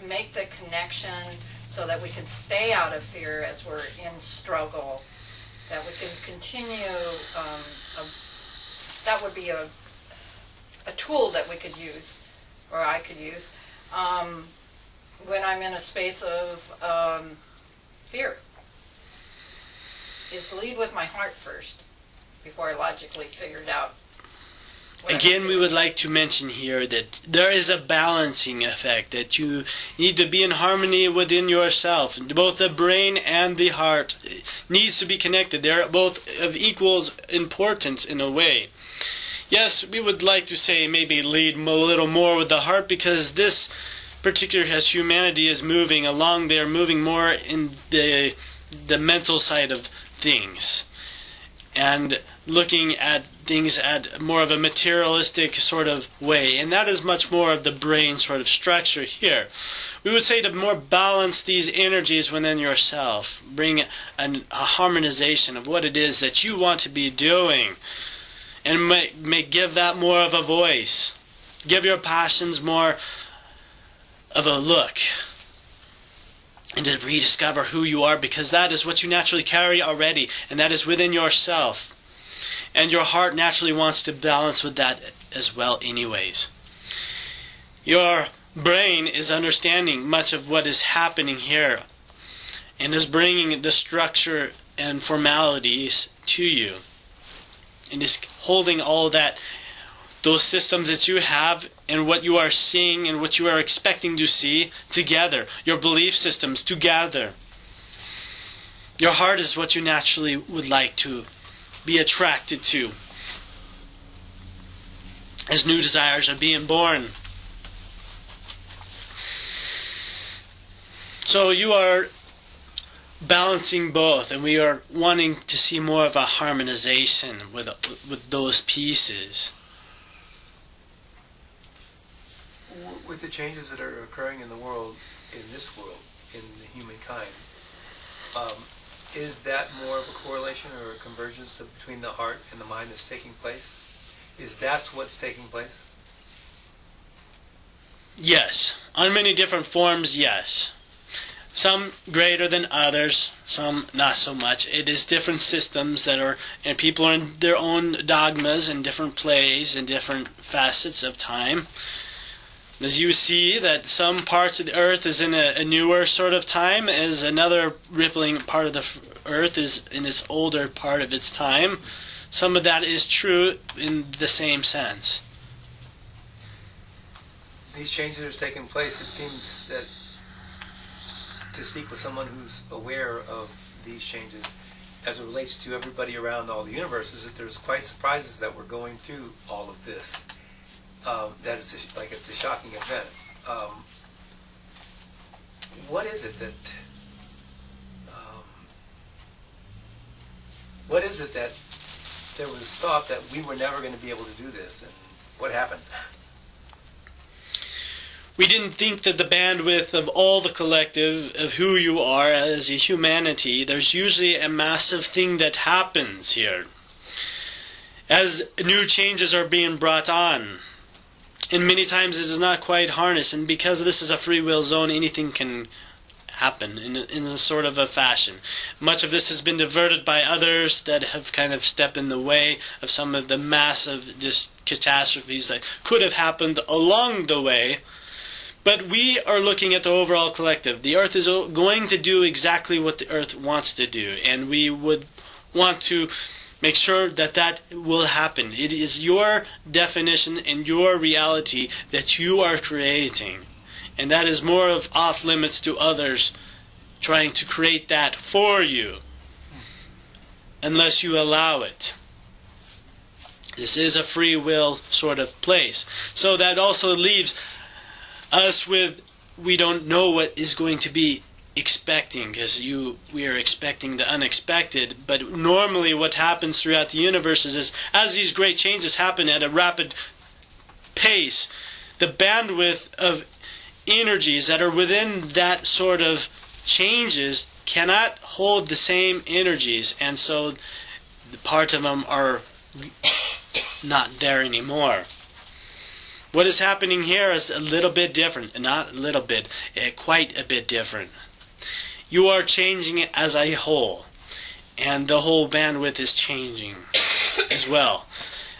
make the connection so that we can stay out of fear as we're in struggle, that we can continue, that would be a tool that we could use, or I could use, when I'm in a space of fear, is lead with my heart first before I logically figured out. Again, we would like to mention here that there is a balancing effect, that you need to be in harmony within yourself. Both the brain and the heart needs to be connected. They're both of equal importance in a way. Yes, we would like to say maybe lead a little more with the heart, because this particular, as humanity is moving along, they are moving more in the mental side of things, and looking at things at more of a materialistic sort of way, and that is much more of the brain sort of structure here. We would say to more balance these energies within yourself, bring a harmonization of what it is that you want to be doing, and may give that more of a voice. Give your passions more of a look, and to rediscover who you are, because that is what you naturally carry already, and that is within yourself. And your heart naturally wants to balance with that as well anyways. Your brain is understanding much of what is happening here, and is bringing the structure and formalities to you, and is holding all that, those systems that you have and what you are seeing and what you are expecting to see together, your belief systems together. Your heart is what you naturally would like to be attracted to as new desires are being born. So you are balancing both, and we are wanting to see more of a harmonization with those pieces. With the changes that are occurring in the world, in this world, in the humankind, is that more of a correlation or a convergence between the heart and the mind that's taking place? Is that what's taking place? Yes. On many different forms, yes. Some greater than others, some not so much. It is different systems that are, and people are in their own dogmas and different plays and different facets of time. As you see that some parts of the earth is in a newer sort of time, as another rippling part of the earth is in its older part of its time. Some of that is true in the same sense. These changes that are taking place, it seems that to speak with someone who's aware of these changes as it relates to everybody around all the universes, that there's quite surprises that we're going through all of this. That it's it's a shocking event. What is it that there was thought that we were never going to be able to do this, and what happened? We didn't think that the bandwidth of all the collective, of who you are as a humanity, there's usually a massive thing that happens here. As new changes are being brought on, and many times it is not quite harnessed, and because this is a free will zone, anything can happen in a sort of a fashion. Much of this has been diverted by others that have kind of stepped in the way of some of the massive catastrophes that could have happened along the way. But we are looking at the overall collective. The Earth is going to do exactly what the Earth wants to do, and we would want to make sure that that will happen. It is your definition and your reality that you are creating. And that is more of off limits to others trying to create that for you, unless you allow it. This is a free will sort of place. So that also leaves us with, we don't know what is going to be expecting, because we are expecting the unexpected. But normally what happens throughout the universe is as these great changes happen at a rapid pace, the bandwidth of energies that are within that sort of changes cannot hold the same energies, and so the part of them are not there anymore. What is happening here is a little bit different, not a little bit, quite a bit different. You are changing it as a whole, and the whole bandwidth is changing as well.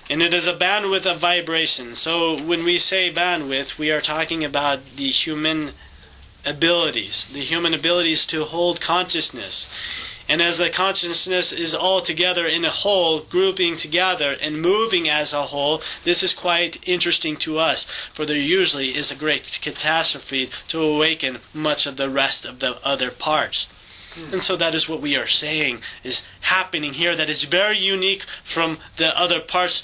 And it is a bandwidth of vibration. So when we say bandwidth, we are talking about the human abilities to hold consciousness. And as the consciousness is all together in a whole, grouping together and moving as a whole, this is quite interesting to us, for there usually is a great catastrophe to awaken much of the rest of the other parts. And so that is what we are saying is happening here, that is very unique from the other parts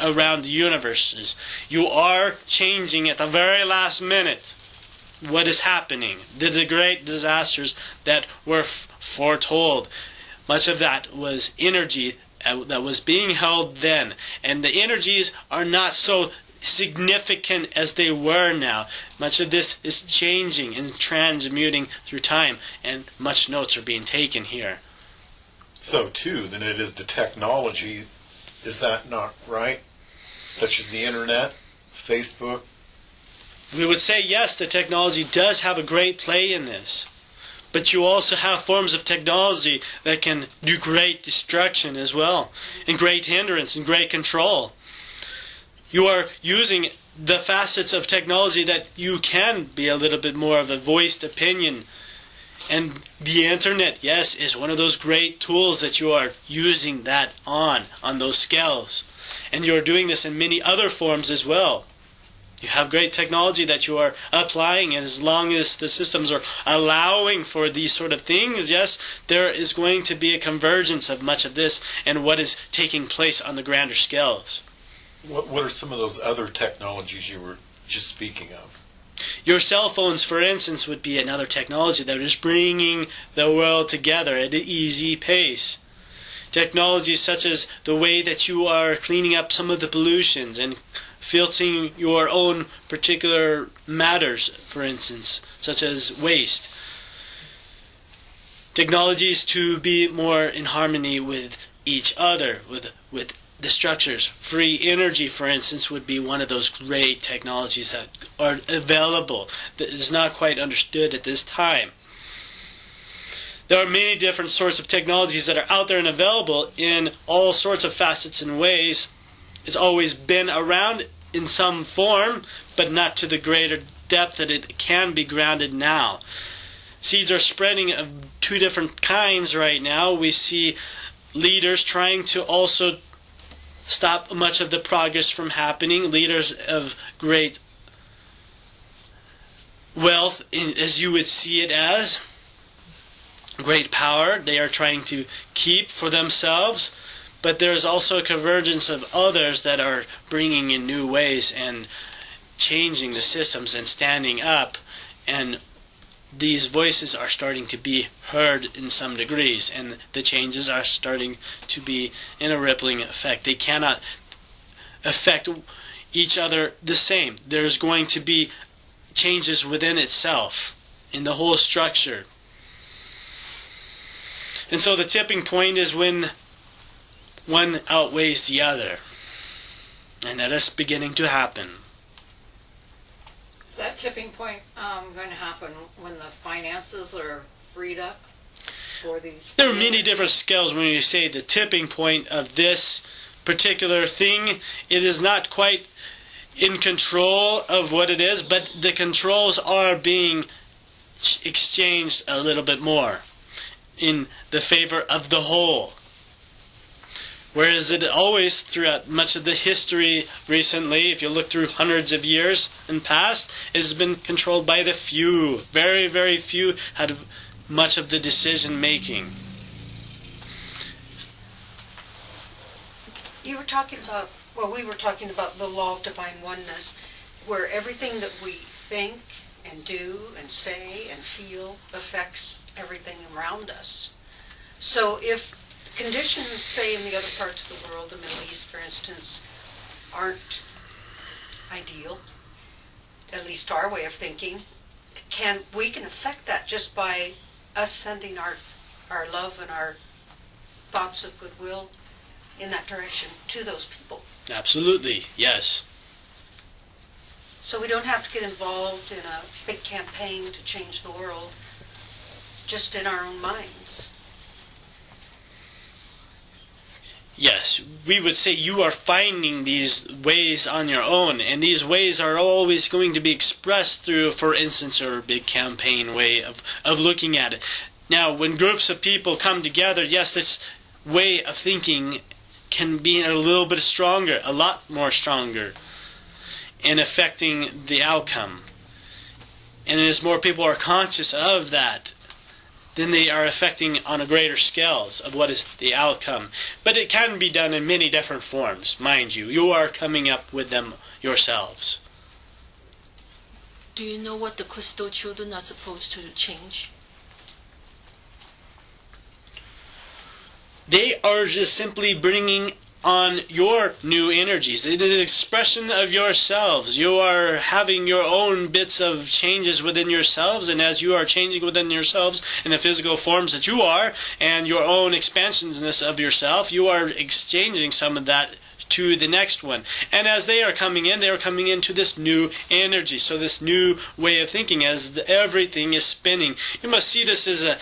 around the universes. You are changing at the very last minute what is happening. The great disasters that were foretold, much of that was energy that was being held then. And the energies are not so significant as they were now. Much of this is changing and transmuting through time, and much notes are being taken here. So too, then it is the technology, is that not right? Such as the internet, Facebook. We would say yes, the technology does have a great play in this. But you also have forms of technology that can do great destruction as well, and great hindrance and great control. You are using the facets of technology that you can be a little bit more of a voiced opinion. And the internet, yes, is one of those great tools that you are using that on those scales. And you are doing this in many other forms as well. You have great technology that you are applying, and as long as the systems are allowing for these sort of things, yes, there is going to be a convergence of much of this and what is taking place on the grander scales. What are some of those other technologies you were just speaking of? Your cell phones, for instance, would be another technology that is bringing the world together at an easy pace. Technologies such as the way that you are cleaning up some of the pollutions and filtering your own particular matters, for instance, such as waste. Technologies to be more in harmony with each other, with the structures. Free energy, for instance, would be one of those great technologies that are available, that is not quite understood at this time. There are many different sorts of technologies that are out there and available in all sorts of facets and ways. It's always been around in some form, but not to the greater depth that it can be grounded now. Seeds are spreading of two different kinds right now. We see leaders trying to also stop much of the progress from happening. Leaders of great wealth, as you would see it as, great power, they are trying to keep for themselves. But there's also a convergence of others that are bringing in new ways and changing the systems and standing up. And these voices are starting to be heard in some degrees, and the changes are starting to be in a rippling effect. They cannot affect each other the same. There's going to be changes within itself, in the whole structure. And so the tipping point is when one outweighs the other. And that is beginning to happen. Is that tipping point going to happen when the finances are freed up for these? There are many different scales when you say the tipping point of this particular thing. It is not quite in control of what it is, but the controls are being exchanged a little bit more in the favor of the whole. Whereas it always, throughout much of the history recently, if you look through hundreds of years in past, it has been controlled by the few. Very, very few had much of the decision making. You were talking about, we were talking about the law of divine oneness, where everything that we think and do and say and feel affects everything around us. So if conditions, say, in the other parts of the world, the Middle East, for instance, aren't ideal, at least our way of thinking, we can affect that just by us sending our love and our thoughts of goodwill in that direction to those people. Absolutely, yes. So we don't have to get involved in a big campaign to change the world, just in our own minds. Yes, we would say you are finding these ways on your own, and these ways are always going to be expressed through, for instance, a big campaign way of looking at it. Now, when groups of people come together, yes, this way of thinking can be a little bit stronger, a lot more stronger, in affecting the outcome. And as more people are conscious of that, then they are affecting on a greater scales of what is the outcome. But it can be done in many different forms, mind you. You are coming up with them yourselves. Do you know what the crystal children are supposed to change? They are just simply bringing on your new energies. It is an expression of yourselves. You are having your own bits of changes within yourselves, and as you are changing within yourselves in the physical forms that you are, and your own expansionness of yourself, you are exchanging some of that to the next one. And as they are coming into this new energy, so this new way of thinking as everything is spinning. You must see this as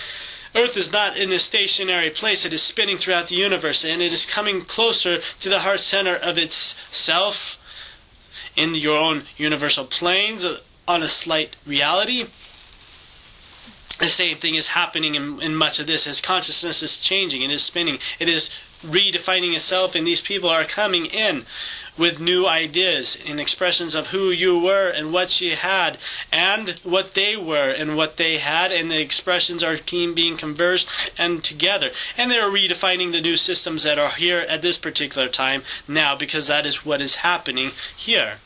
Earth is not in a stationary place. It is spinning throughout the universe, and it is coming closer to the heart center of itself in your own universal planes on a slight reality. The same thing is happening in much of this. As consciousness is changing, it is spinning, it is redefining itself, and these people are coming in with new ideas and expressions of who you were and what you had and what they were and what they had, and the expressions are being conversed and together. And they are redefining the new systems that are here at this particular time now, because that is what is happening here.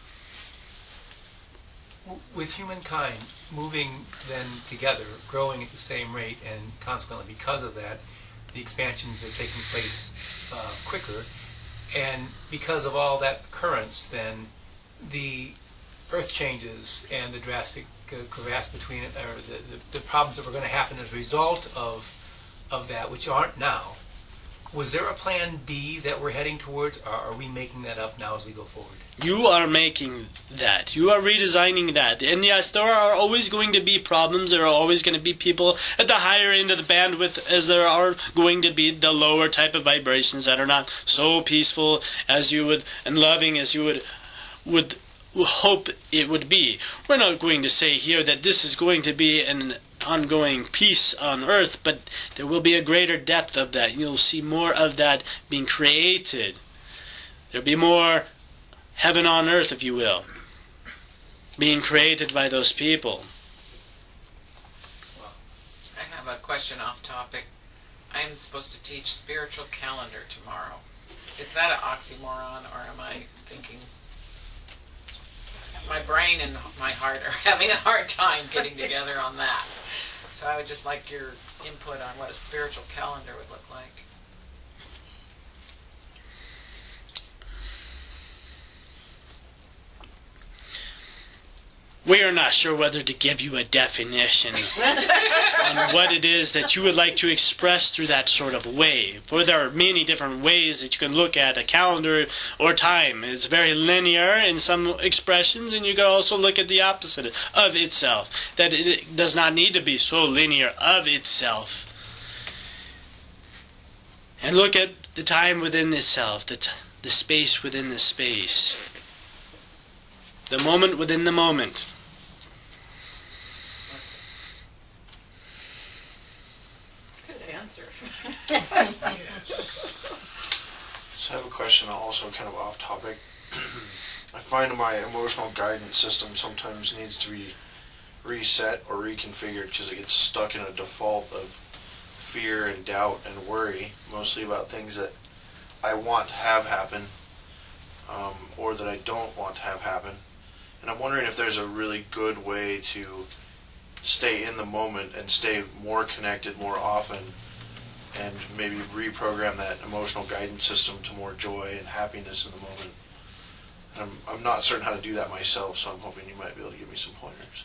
with humankind moving then together, growing at the same rate, and consequently because of that, the expansions are taking place quicker, and because of all that occurrence, then the Earth changes and the drastic crevasse between it, or the problems that were going to happen as a result of that, which aren't now. Was there a plan B that we're heading towards, or are we making that up now as we go forward? You are making that. You are redesigning that. And yes, there are always going to be problems. There are always going to be people at the higher end of the bandwidth, as there are going to be the lower type of vibrations that are not so peaceful as you would, and loving as you would hope it would be. We're not going to say here that this is going to be an ongoing peace on earth, but there will be a greater depth of that. You'll see more of that being created. There'll be more heaven on earth, if you will, being created by those people. I have a question off topic. I am supposed to teach spiritual calendar tomorrow. Is that an oxymoron, or am I thinking... My brain and my heart are having a hard time getting together on that. So I would just like your input on what a spiritual calendar would look like. We are not sure whether to give you a definition on what it is that you would like to express through that sort of way. For there are many different ways that you can look at a calendar or time. It's very linear in some expressions, and you can also look at the opposite of itself, that it does not need to be so linear of itself. And look at the time within itself, the space within the space, the moment within the moment. So I have a question also kind of off topic. I find my emotional guidance system sometimes needs to be reset or reconfigured because it gets stuck in a default of fear and doubt and worry, mostly about things that I want to have happen or that I don't want to have happen. And I'm wondering if there's a really good way to stay in the moment and stay more connected more often, and maybe reprogram that emotional guidance system to more joy and happiness in the moment. And I'm not certain how to do that myself, so I'm hoping you might be able to give me some pointers.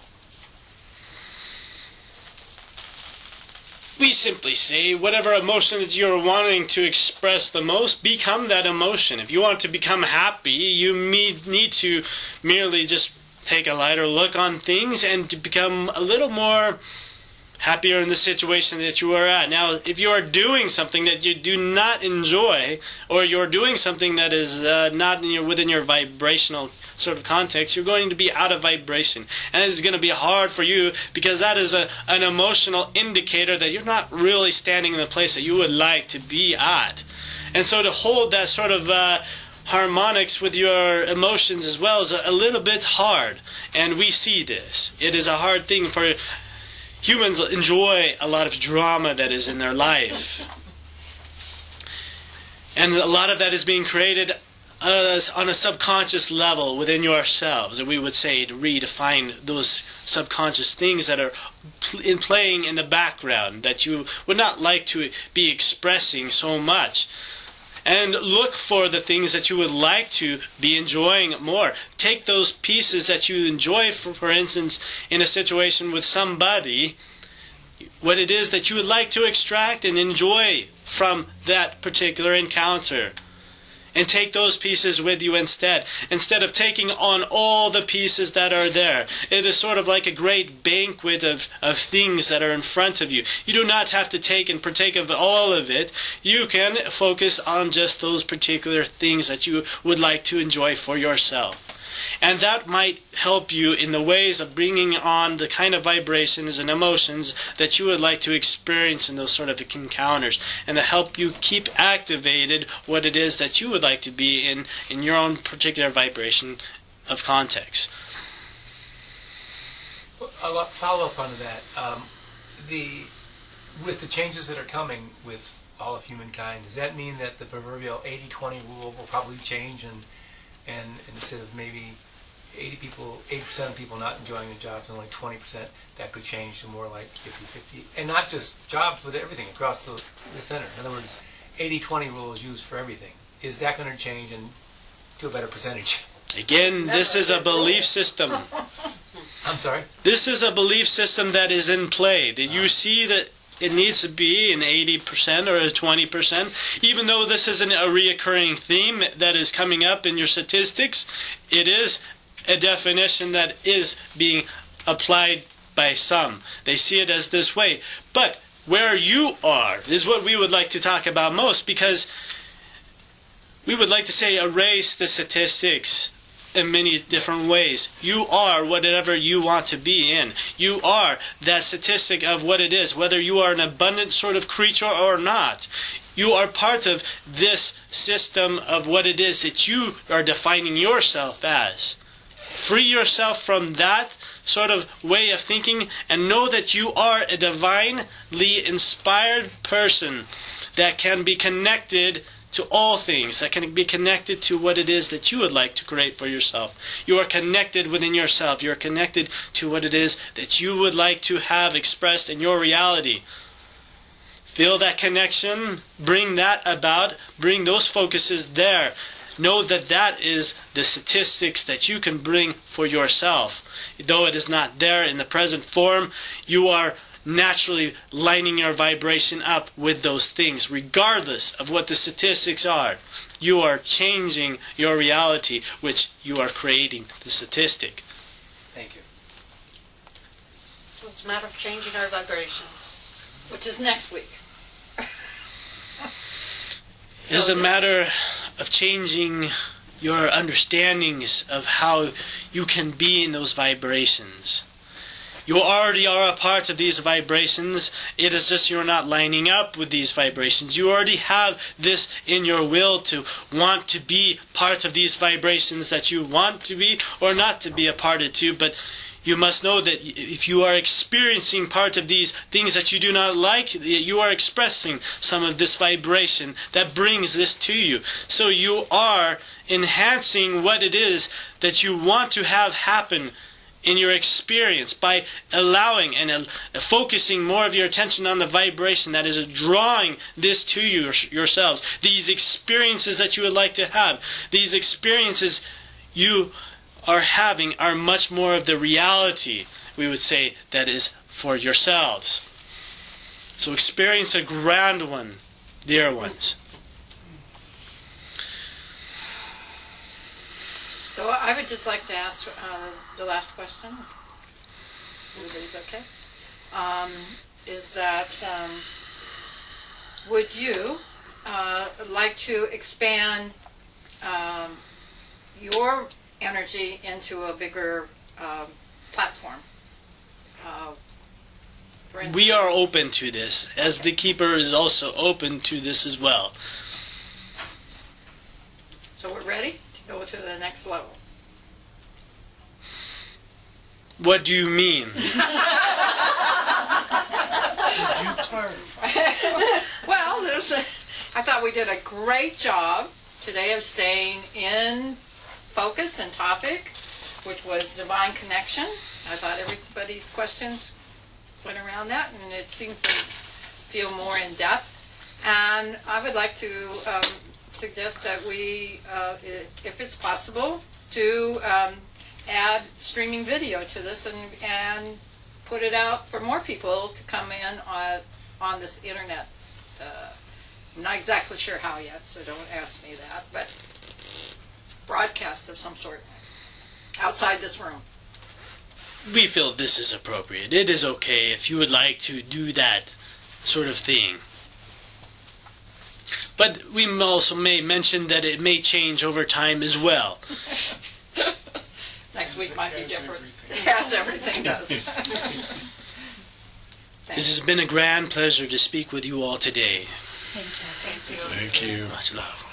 We simply say whatever emotion that you're wanting to express the most, become that emotion. If you want to become happy, you need to merely just take a lighter look on things and to become a little more happier in the situation that you are at. Now, if you are doing something that you do not enjoy, or you're doing something that is not within your vibrational sort of context, you're going to be out of vibration. And it's going to be hard for you because that is an emotional indicator that you're not really standing in the place that you would like to be at. And so to hold that sort of harmonics with your emotions as well is a little bit hard. And we see this. It is a hard thing for humans. Enjoy a lot of drama that is in their life. And a lot of that is being created on a subconscious level within yourselves. And we would say to redefine those subconscious things that are playing in the background that you would not like to be expressing so much. And look for the things that you would like to be enjoying more. Take those pieces that you enjoy, for instance, in a situation with somebody, what it is that you would like to extract and enjoy from that particular encounter. And take those pieces with you instead of taking on all the pieces that are there. It is sort of like a great banquet of things that are in front of you. You do not have to take and partake of all of it. You can focus on just those particular things that you would like to enjoy for yourself. And that might help you in the ways of bringing on the kind of vibrations and emotions that you would like to experience in those sort of encounters, and to help you keep activated what it is that you would like to be in your own particular vibration of context. A follow-up on that. With the changes that are coming with all of humankind, does that mean that the proverbial 80-20 rule will probably change, and instead of maybe 80% of people not enjoying their jobs, and only 20%, that could change to more like 50-50. And not just jobs, but everything across the center. In other words, 80-20 rule is used for everything. Is that going to change and to a better percentage? Again, this is a belief system. I'm sorry? This is a belief system that is in play. That you see that it needs to be an 80% or a 20%. Even though this isn't a reoccurring theme that is coming up in your statistics, it is a definition that is being applied by some. They see it as this way. But where you are is what we would like to talk about most, because we would like to say erase the statistics in many different ways. You are whatever you want to be in. You are that statistic of what it is, whether you are an abundant sort of creature or not. You are part of this system of what it is that you are defining yourself as. Free yourself from that sort of way of thinking and know that you are a divinely inspired person that can be connected to all things, that can be connected to what it is that you would like to create for yourself. You are connected within yourself. You are connected to what it is that you would like to have expressed in your reality. Feel that connection, bring that about, bring those focuses there. Know that that is the statistics that you can bring for yourself. Though it is not there in the present form, you are naturally lining your vibration up with those things, regardless of what the statistics are. You are changing your reality, which you are creating the statistic. Thank you. So it's a matter of changing our vibrations. Which is next week. It is a matter of changing your understandings of how you can be in those vibrations. You already are a part of these vibrations. It is just you're not lining up with these vibrations. You already have this in your will to want to be part of these vibrations that you want to be or not to be a part of too. But you must know that if you are experiencing part of these things that you do not like, you are expressing some of this vibration that brings this to you. So you are enhancing what it is that you want to have happen in your experience by allowing and focusing more of your attention on the vibration that is drawing this to you yourselves. These experiences that you would like to have, these experiences you are having are much more of the reality, we would say, that is for yourselves. So experience a grand one, dear ones. So I would just like to ask the last question. Everybody's okay? Is that would you like to expand your energy into a bigger platform? For instance, We are open to this, as the Keeper is also open to this as well. So we're ready to go to the next level. What do you mean? Could you clarify? Well, I thought we did a great job today of staying in focus and topic, which was divine connection. I thought everybody's questions went around that, and it seemed to feel more in depth. And I would like to suggest that we, if it's possible, to add streaming video to this and put it out for more people to come in on this internet. I'm not exactly sure how yet, so don't ask me that, but broadcast of some sort outside this room. We feel this is appropriate. It is okay if you would like to do that sort of thing. But we also may mention that it may change over time as well. Next week might be different. Yes, everything does. This has been a grand pleasure to speak with you all today. Thank you. Thank you. Much love.